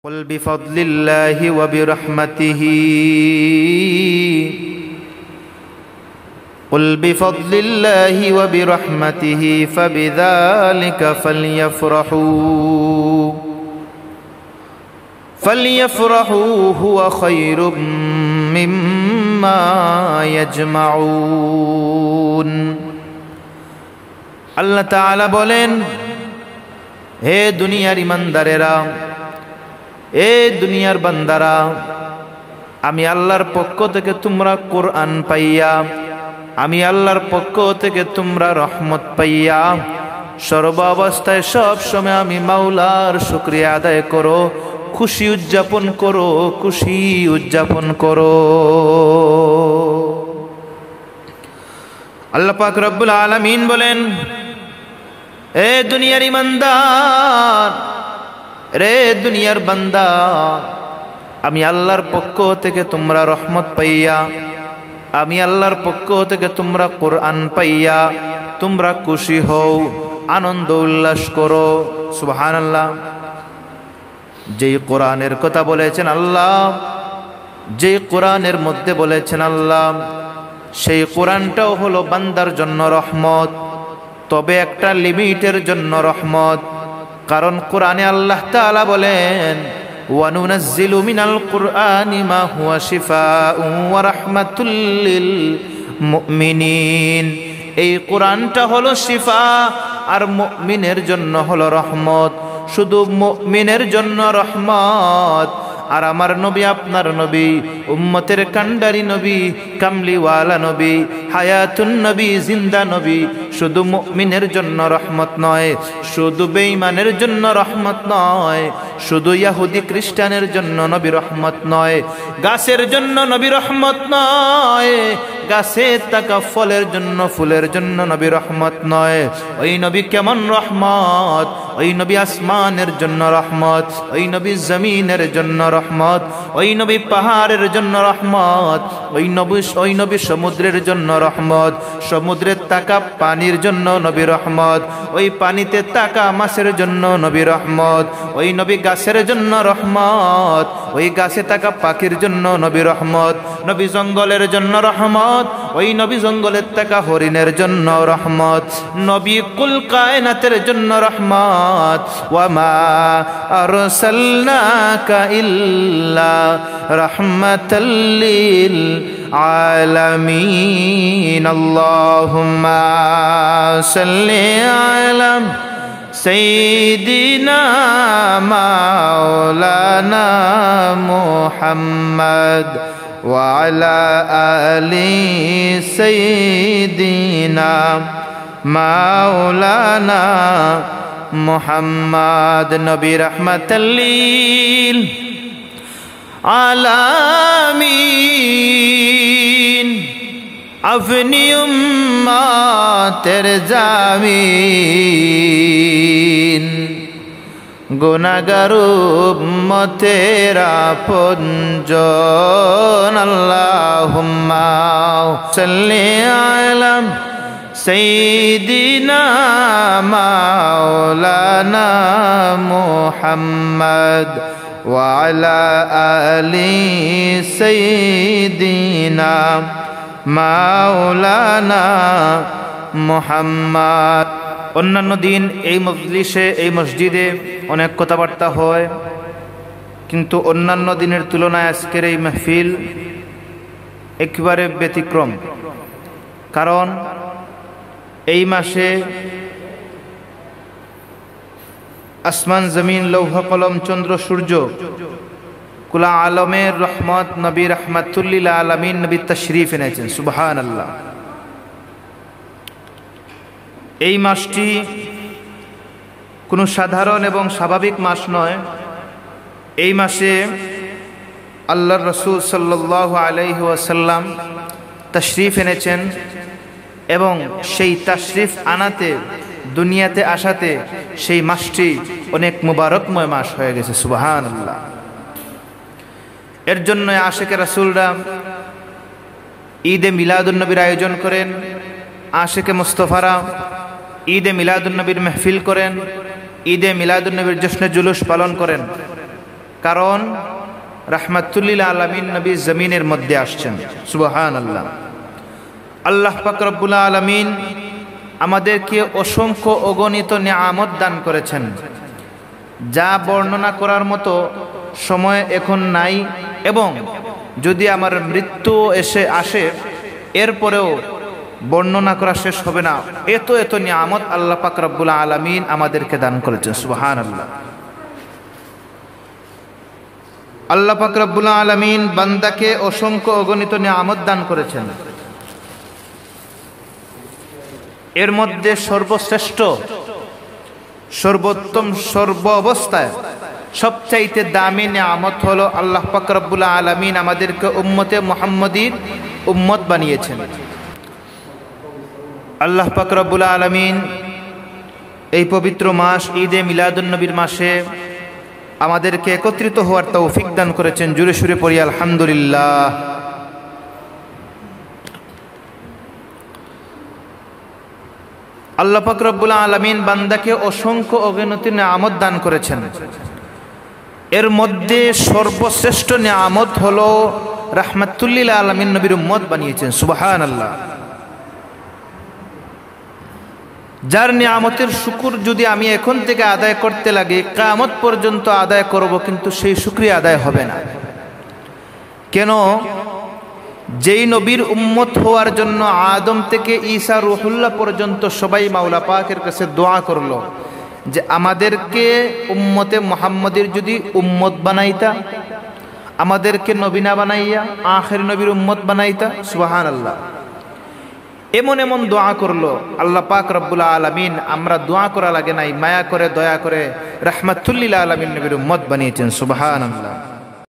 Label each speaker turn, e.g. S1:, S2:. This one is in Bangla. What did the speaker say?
S1: قل بفضل الله وبرحمته قل بفضل الله وبرحمته فبذلك فليفرحوا هو خير مما يجمعون। আল্লাহ তাআলা বলেন, হে দুনিয়ার ইমানদারেরা, এ দুনিয়ার বান্দারা, আমি আল্লাহর পক্ষ থেকে তোমরা কোরআন পাইয়া, আমি আল্লাহর পক্ষ থেকে তোমরা রহমত পাইয়া সর্ব অবস্থায় সব সময় আমি মাওলার শুকরিয়া আদায় করো, খুশি উদযাপন করো, খুশি উদযাপন করো। আল্লাহ পাক রব্বুল আলামিন বলেন, এ দুনিয়ার ইমানদার, রে দুনিয়ার বান্দা, আমি আল্লাহর পক্ষ থেকে তোমরা রহমত পাইয়া, আমি আল্লাহর পক্ষ থেকে তোমরা কোরআন পাইয়া তোমরা খুশি হও, আনন্দ উল্লাস করো। সুবহানাল্লাহ। যেই কোরআনের কথা বলেছেন আল্লাহ, যেই কোরআনের মধ্যে বলেছেন আল্লাহ, সেই কোরআনটাও হলো বান্দার জন্য রহমত, তবে একটা লিমিটের জন্য রহমত। কারণ কোরআনে আল্লাহ তাআলা বলেন, ওয়ানুনাজ্জিলু মিনাল কুরআনি মা হুয়া শিফাউন ওয়া রাহমাতুল লিল মুমিনিন। এই কোরআনটা হলো শিফা আর মুমিনের জন্য হলো রহমত, শুধু মুমিনের জন্য রহমত। আর আমার নবী, আপনার নবী, উম্মতের কান্ডারি নবী, কামলিওয়ালা নবী, হায়াতুন নবী, জিন্দা নবী, শুধু মুমিনের জন্য রহমত নয়, শুধু বেঈমানের জন্য রহমত নয়, শুধু ইহুদি খ্রিস্টানের জন্য নবী রহমত নয়, গাছের জন্য নবী রহমত নয়, গাছে থাকা ফলের জন্য, ফুলের জন্য নবী রহমত নয়। ওই নবী কেমন রহমত? ওই নবী আসমানের জন্য রহমত, ওই নবী জমিনের জন্য রহমত, ওই নবী পাহাড়ের জন্য রহমত, ওই নবী সমুদ্রের জন্য রহমত, সমুদ্রের তাকা পানির জন্য নবী রহমত, ওই পানিতে তাকা মাছের জন্য নবী রহমত, ওই নবী গাছের জন্য রহমত, ওই গাছে তাকা পাখির জন্য নবী রহমত, নবী জঙ্গলের জন্য রহমত, ওই নবী জঙ্গলের তাকা হরিণের জন্য রহমত, নবী কুল কায়নাতের জন্য রহমত। ওয়ামা আরসালনাকা ইল্লা রাহমাতাল লিল আলামিন। আল্লাহুম্মা সাল্লি আলা সাইয়্যিদিনা মাওলানা মুহাম্মদ ওয়া আলা আলি সাইয়্যিদিনা মাওলানা মুহাম্মদ। নবী রাহমাতাল লিল আলামিন, আপনি উম্মতের জামিন, গুনাহগার উম্মতের আপনজন। আল্লাহুম্মা সাল্লি আলা সাইয়্যিদিনা মাওলানা মুহাম্মদ ওয়া আলা আলি সাইয়্যিদিনা মাওলানা মুহাম্মদ। অন্যান্য দিন এই মজলিসে, এই মসজিদে অনেক কথাবার্তা হয়, কিন্তু অন্যান্য দিনের তুলনায় আজকের এই মাহফিল একেবারে ব্যতিক্রম। কারণ এই মাসে আসমান জমিন লৌহ কলম চন্দ্র সূর্য কুলা আলমের রহমত নবী রাহমাতুল লিল আলামিন নবী তাশরীফ এনেছেন। সুবহানাল্লাহ। এই মাসটি কোনো সাধারণ এবং স্বাভাবিক মাস নয়। এই মাসে আল্লাহর রাসূল সাল্লাল্লাহু আলাইহি ওয়াসাল্লাম তাশরীফ এনেছেন এবং সেই তাশরীফ আনাতে, দুনিয়াতে আসাতে সেই মাসটি অনেক মুবারকময় মাস হয়ে গেছে। সুবহানাল্লাহ। এর জন্য আশিকে রাসূলরা ঈদে মিলাদুন নবীর আয়োজন করেন, আশিকে মুস্তাফারা ঈদে মিলাদুন নবীর মাহফিল করেন, ঈদে মিলাদুন নবীর জশ্নে জুলুস পালন করেন। কারণ রাহমাতুল লিল আলামিন নবী জমিনের মধ্যে আসছেন। সুবহানাল্লাহ। আল্লাহ পাক রব্বুল আলামিন আমাদেরকে অসংখ্য অগণিত নিয়ামত দান করেছেন, যা বর্ণনা করার মতো সময় এখন নাই, এবং যদি আমার মৃত্যু আসে এরপরেও বর্ণনা করা শেষ হবে না। এত এত নিয়ামত আল্লাহ পাক রব্বুল আলামিন আমাদেরকে দান করেছেন। সুবহানাল্লাহ। আল্লাহ পাক রব্বুল আলামিন বান্দাকে অসংখ্য অগণিত নিয়ামত দান করেছেন। এর মধ্যে সর্বশ্রেষ্ঠ, সর্বোত্তম, সর্ব অবস্থায় সবচাইতে দামি নিয়ামত হলো আল্লাহ পাক রব্বুল আলামিন আমাদেরকে উম্মতে মুহাম্মদীর উম্মত বানিয়েছেন। আল্লাহ পাক রব্বুল আলামিন এই পবিত্র মাস ঈদে মিলাদুন নবীর মাসে আমাদেরকে একত্রিত হওয়ার তৌফিক দান করেছেন। জোরে সুরে পড়ি আলহামদুলিল্লাহ। আল্লাহ পাক রব্বুল আলামিন বান্দাকে অসংখ্য অগণিত নিয়ামত দান করেছেন। এর মধ্যে সর্বশ্রেষ্ঠ নিয়ামত হলো রাহমাতুল লিল আলামিন নবীর উম্মত বানিয়েছেন। সুবহানাল্লাহ। যার নিয়ামতের শুকর যদি আমি এখন থেকে আদায় করতে লাগি, কিয়ামত পর্যন্ত আদায় করব, কিন্তু সেই শুকরিয়া আদায় হবে না। কেন? যেই নবীর উম্মত হওয়ার জন্য আদম থেকে ঈসা রুহুল্লাহ পর্যন্ত সবাই মাওলা পাকের কাছে দোয়া করলো যে আমাদেরকে উম্মতে মুহাম্মদের যদি উম্মত বানাইতা, আমাদেরকে নবী না বানাইয়া আখির নবীর উম্মত বানাইতা। সুবহানাল্লাহ। এমন এমন দোয়া করলো আল্লাহ পাক রব্বুল আলামিন, আমরা দোয়া করা লাগে নাই, মায়া করে দয়া করে রাহমাতুল লিল আলামিন নবীর উম্মত বানিয়েছেন। সুবহানাল্লাহ।